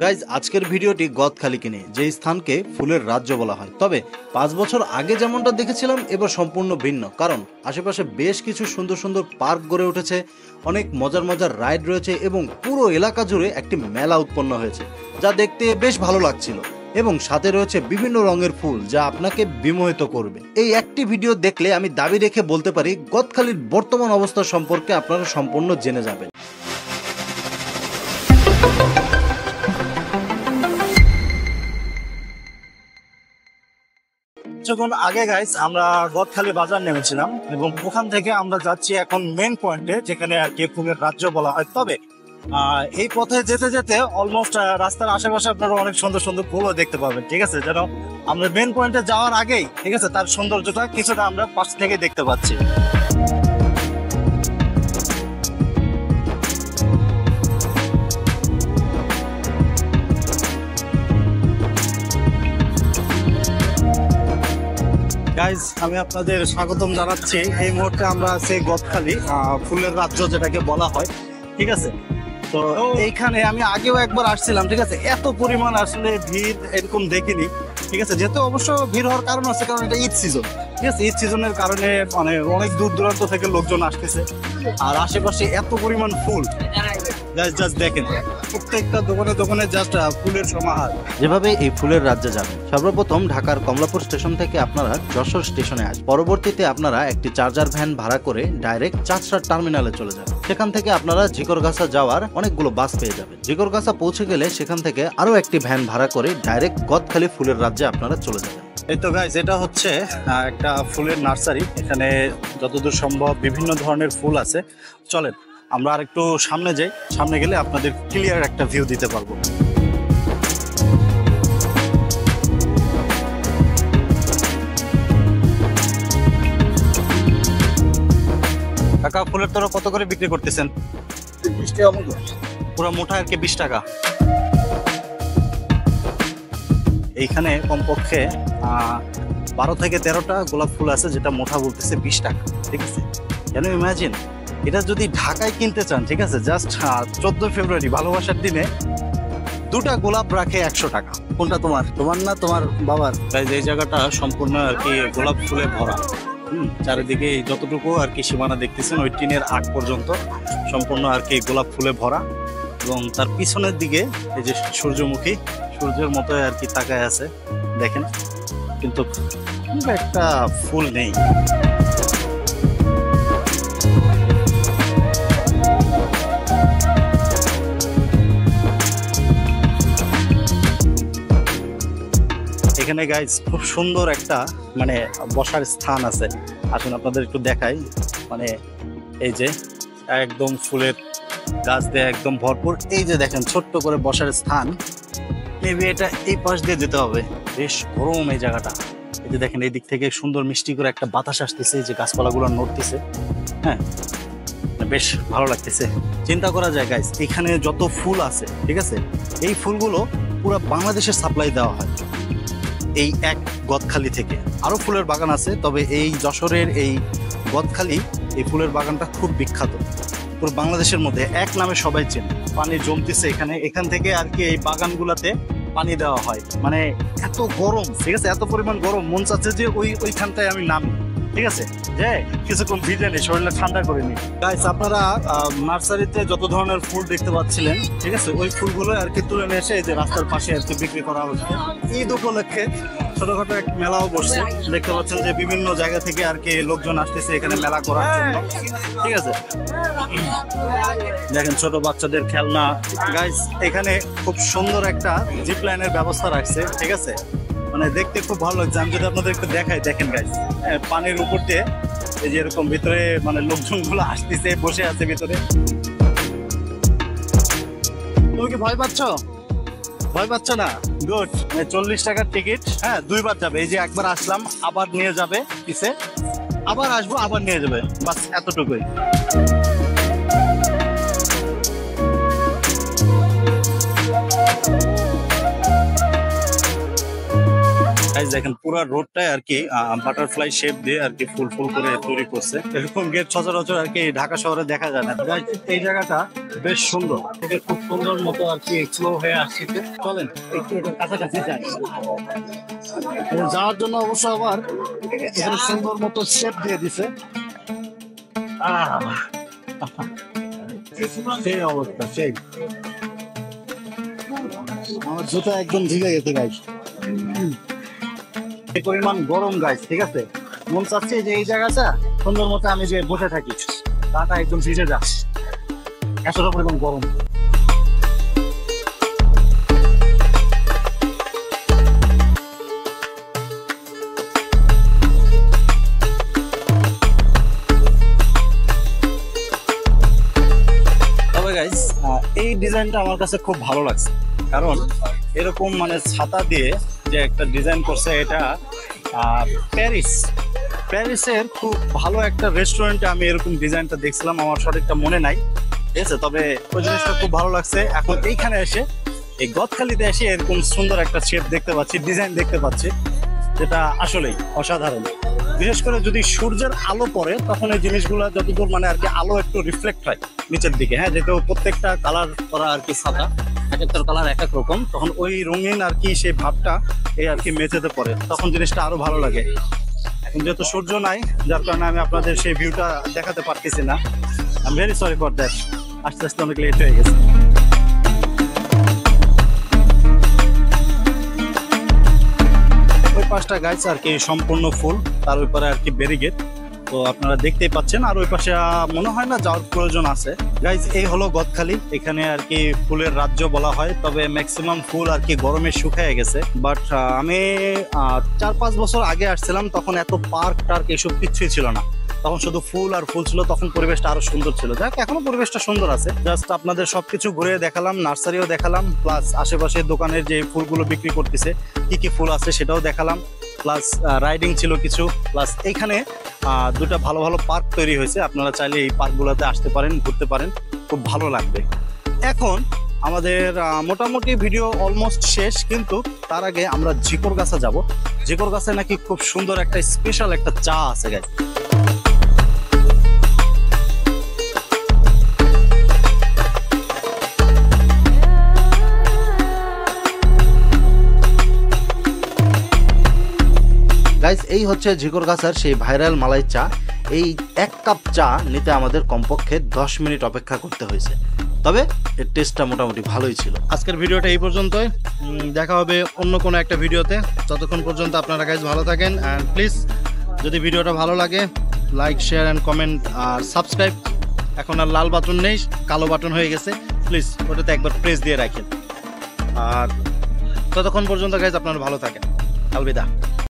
Guys আজকের ভিডিওটি গদখালিকে নিয়ে, যে স্থানকে ফুলের রাজ্য বলা হয়। তবে 5 বছর আগে যেমনটা দেখেছিলাম এবার সম্পূর্ণ ভিন্ন, কারণ আশেপাশে বেশ কিছু সুন্দর সুন্দর পার্ক গড়ে উঠেছে, অনেক মজার মজার রাইড রয়েছে এবং পুরো এলাকা জুড়ে একটি মেলা উৎপন্ন হয়েছে, যা দেখতে বেশ ভালো লাগছিল। এবং সাথে রয়েছে বিভিন্ন রঙের ফুল, যা আপনাকে বিমোহিত করবে। এই একটি ভিডিও দেখলে আমি দাবি রেখে বলতে পারি গদখালির বর্তমান অবস্থা সম্পর্কে আপনারা সম্পূর্ণ জেনে যাবেন। কিছুক্ষণ আগে গাইস আমরা গদখালি বাজার নেমেছিলাম এবং ওখান থেকে আমরা যাচ্ছি এখন মেন পয়েন্টে, যেখানে আর কি ফুলের রাজ্য বলা হয়। তবে এই পথে যেতে যেতে অলমোস্ট রাস্তার আশেপাশে আপনারা অনেক সুন্দর সুন্দর ফুলও দেখতে পাবেন, ঠিক আছে। যেন আমরা মেন পয়েন্টে যাওয়ার আগেই, ঠিক আছে, তার সৌন্দর্যটা কিছুটা আমরা পাশ থেকে দেখতে পাচ্ছি। গাইজ আমি আপনাদের স্বাগতম জানাচ্ছি। এই মুহূর্তে আমরা আছি গদখালি ফুলের রাজ্য যেটাকে বলা হয়, ঠিক আছে। তো এইখানে আমি আগেও একবার আসছিলাম, ঠিক আছে। এত পরিমাণ আসলে ভিড় এরকম দেখিনি, ঠিক আছে। যেহেতু অবশ্য ভিড় হওয়ার কারণ আছে, কারণ এটা ঈদ সিজন, ঠিক আছে। ঈদ সিজনের কারণে মানে অনেক দূর দূরান্ত থেকে লোকজন আসতেছে, আর আশেপাশে এত পরিমাণ ফুল জাস্ট দেখেন, প্রত্যেকটা দোকানে দোকানে জাস্ট ফুলের সমাহার। যেভাবে এই ফুলের রাজ্যে যাবেন, সর্বপ্রথম ঢাকার কমলাপুর স্টেশন থেকে আপনারা যশোর স্টেশনে আসবেন। পরবর্তীতে আপনারা একটি চার্জার ভ্যান ভাড়া করে ডাইরেক্ট চাঁদসার টার্মিনালে চলে যাবেন। সেখান থেকে আপনারা ঝিকরগাছা যাওয়ার অনেকগুলো বাস পেয়ে যাবেন। ঝিকরগাছা পৌঁছে গেলে সেখান থেকে আরো একটি ভ্যান ভাড়া করে ডাইরেক্ট গদখালি ফুলের রাজ্যে আপনারা চলে যাবেন। এই তো গাইজ, এটা হচ্ছে একটা ফুলের নার্সারি। এখানে যতদূর সম্ভব বিভিন্ন ধরনের ফুল আছে। চলেন আমরা আর একটু সামনে যাই, সামনে গেলে আপনাদের ক্লিয়ার একটা ভিউ দিতে পারবো। কাকা, ফুলের তোরা কত করে বিক্রি করতেছেন? 20 টাকা মতো, পুরো মোটা আর কি 20 টাকা। এইখানে কমপক্ষে 12 থেকে 13টা গোলাপ ফুল আছে, যেটা মোটা বলতেছে 20 টাকা, ঠিক আছে। কেন ইমাজিন, এটা যদি ঢাকায় কিনতে চান, ঠিক আছে, জাস্ট 14 ফেব্রুয়ারি ভালোবাসার দিনে 2টা গোলাপ রাখে 100 টাকা। কোনটা তোমার? তোমার না তোমার বাবার? তাই এই জায়গাটা সম্পূর্ণ আর কি গোলাপ ফুলে ভরা। চারিদিকে যতটুকু আর কি সীমানা দেখতেছেন, ওই টিনের আগ পর্যন্ত সম্পূর্ণ আর কি গোলাপ ফুলে ভরা। এবং তার পিছনের দিকে এই যে সূর্যমুখী, সূর্যের মতো আর কি তাকায় আছে, দেখেন, কিন্তু একটা ফুল নেই। এখানে গাইজ খুব সুন্দর একটা মানে বসার স্থান আছে। আসুন আপনাদের একটু দেখাই। মানে এই যে একদম ফুলের গাছ দিয়ে একদম ভরপুর। এই যে দেখেন ছোট্ট করে বসার স্থান। মেবি এটা এই পাশ দিয়ে যেতে হবে। বেশ গরম এই জায়গাটা। এই যে দেখেন এই দিক থেকে সুন্দর মিষ্টি করে একটা বাতাস আসতেছে, যে গাছপালাগুলো নড়তেছে, হ্যাঁ, বেশ ভালো লাগতেছে। চিন্তা করা যায় গাইজ, এখানে যত ফুল আছে, ঠিক আছে, এই ফুলগুলো পুরো বাংলাদেশে সাপ্লাই দেওয়া হয় এই এক গদখালি থেকে। আরো ফুলের বাগান আছে, তবে এই যশোরের এই গদখালি এই ফুলের বাগানটা খুব বিখ্যাত। পুরো বাংলাদেশের মধ্যে এক নামে সবাই চেনে। পানি জমতেছে এখানে, এখান থেকে আর কি এই বাগানগুলাতে পানি দেওয়া হয়। মানে এত গরম, ঠিক আছে, এত পরিমাণ গরম, মন চাচ্ছে যে ওইখানটায় আমি নামি, ঠিক আছে, যে কিছুক্ষণ ভিজে নেই, শরীরটা ঠান্ডা করে নিই। গাইস, আপনারা নার্সারিতে যত ধরনের ফুল দেখতে পাচ্ছিলেন, ঠিক আছে, ওই ফুলগুলো আর কি তুলে নিয়ে এসে এই যে রাস্তার পাশে আর কি বিক্রি করা হচ্ছে। ঈদ উপলক্ষে ছোটখাটো এক মেলাও বসছে। দেখতে পাচ্ছেন যে বিভিন্ন জায়গা থেকে আর কি লোকজন আসতেছে এখানে মেলা করার জন্য, ঠিক আছে। দেখেন ছোট বাচ্চাদের খেলনা। গাইস, এখানে খুব সুন্দর একটা জিপ লাইনের ব্যবস্থা রাখছে, ঠিক আছে। মানে দেখতে খুব ভালো লাগছে। আমি যদি আপনাদের একটু দেখাই, দেখেন গাইস, পানির উপর দিয়ে এই যে এরকম ভিতরে মানে লোকজন গুলো আসতেছে, বসে আছে ভিতরে। তুমি কি ভয় পাচ্ছ? ভয় পাচ্ছ না? গুড। 40 টাকার টিকিট, হ্যাঁ, 2বার যাবে। এই যে একবার আসলাম, আবার নিয়ে যাবে পিছে, আবার আসবো, আবার নিয়ে যাবে, বাস এতটুকুই। গাইস দেখেন পুরো রোডটাই আর কি বাটারফ্লাই শেপ দিয়ে আর কি ফুল ফুল করে তৈরি করছে। এরকম গেট সচরাচর আর কি ঢাকা শহরে দেখা যায় না। Guys, এই জায়গাটা বেশ সুন্দর, থেকে খুব সুন্দর মতো আর কি এক্সপ্লোর হয়ে আসছে। চলেন একটু এটার কাছাকাছি যাই। যাওয়ার জন্য অবশ্য আবার এখানে সুন্দর মতো শেপ দিয়ে দিছে। সেই অবস্থা, সেই আমার জুতা একদম ভিজে গেছে গাইস। এই পরিমাণ গরম গাইস, ঠিক আছে, মন চাচ্ছে যে এই জায়গাটা সুন্দর মতো আমি যে বসে থাকি, তাটা একদম ভিজে যাচ্ছে, এতটা পরিমাণ গরম। তবে গাইস এই ডিজাইনটা আমার কাছে খুব ভালো লাগছে, কারণ এরকম মানে ছাতা দিয়ে যে একটা ডিজাইন করছে, এটা প্যারিসের খুব ভালো একটা রেস্টুরেন্টে আমি এরকম ডিজাইনটা দেখছিলাম, আমার সঠিকটা মনে নাই, ঠিক আছে, তবে ওই জিনিসটা খুব ভালো লাগছে। এখন এইখানে এসে এই গদখালিতে এসে এরকম সুন্দর একটা শেপ দেখতে পাচ্ছি, ডিজাইন দেখতে পাচ্ছি, যেটা আসলেই অসাধারণ। বিশেষ করে যদি সূর্যের আলো পড়ে তখন এই জিনিসগুলো যতদূর মানে আর কি আলো একটু রিফ্লেক্ট হয় নিচের দিকে, হ্যাঁ, যেহেতু প্রত্যেকটা কালার করা আর কি ছাতা, এক একটা কালার এক এক রকম, তখন ওই রঙিন আর কি সেই ভাবটা এই আর কি মেঝেতে পড়ে, তখন জিনিসটা আরো ভালো লাগে। এখন যেহেতু সূর্য নাই, যার কারণে আমি আপনাদের সেই ভিউটা দেখাতে পারতেছি না। I am very sorry for that, আস্তে আস্তে অনেক লেট হয়ে গেছে। ওই পাশটা গাইস আর কি সম্পূর্ণ ফুল, তার ওই পারে আর কি ব্যারিকেড, তো আপনারা দেখতেই পাচ্ছেন। আর ওই পাশে মনে হয় না যাওয়ার প্রয়োজন আছে। গাইস এই হলো গদখালি, এখানে আর কি ফুলের রাজ্য বলা হয়, তবে ম্যাক্সিমাম ফুল আর কি গরমে শুকিয়ে গেছে। বাট আমি 4-5 বছর আগে আসছিলাম, তখন এত পার্ক টার্ক এসব কিছুই ছিল না, তখন শুধু ফুল আর ফুল ছিল, তখন পরিবেশটা আরো সুন্দর ছিল। যাক এখনো পরিবেশটা সুন্দর আছে, জাস্ট আপনাদের সবকিছু ঘুরে দেখালাম, নার্সারিও দেখালাম, প্লাস আশেপাশে দোকানের যে ফুলগুলো বিক্রি করতেছে কি কি ফুল আছে সেটাও দেখালাম, প্লাস রাইডিং ছিল কিছু, প্লাস এইখানে দুটা ভালো ভালো পার্ক তৈরি হয়েছে, আপনারা চাইলে এই পার্কগুলোতে আসতে পারেন, ঘুরতে পারেন, খুব ভালো লাগবে। এখন আমাদের মোটামুটি ভিডিও অলমোস্ট শেষ, কিন্তু তার আগে আমরা ঝিকরগাছা যাব। ঝিকরগাছে নাকি খুব সুন্দর একটা স্পেশাল একটা চা আছে গাইস। গাইস এই হচ্ছে ঝিকরগাছার সেই ভাইরাল মালাই চা। এই 1 কাপ চা নিতে আমাদের কমপক্ষে 10 মিনিট অপেক্ষা করতে হয়েছে, তবে এর টেস্টটা মোটামুটি ভালোই ছিল। আজকের ভিডিওটা এই পর্যন্তই, দেখা হবে অন্য কোনো একটা ভিডিওতে। ততক্ষণ পর্যন্ত আপনারা গাইস ভালো থাকেন, অ্যান্ড প্লিজ যদি ভিডিওটা ভালো লাগে লাইক, শেয়ার অ্যান্ড কমেন্ট, আর সাবস্ক্রাইব এখন আর লাল বাটন নেই, কালো বাটন হয়ে গেছে, প্লিজ ওটাতে একবার প্রেস দিয়ে রাখেন। আর ততক্ষণ পর্যন্ত গাইস আপনারা ভালো থাকেন, আলবিদা।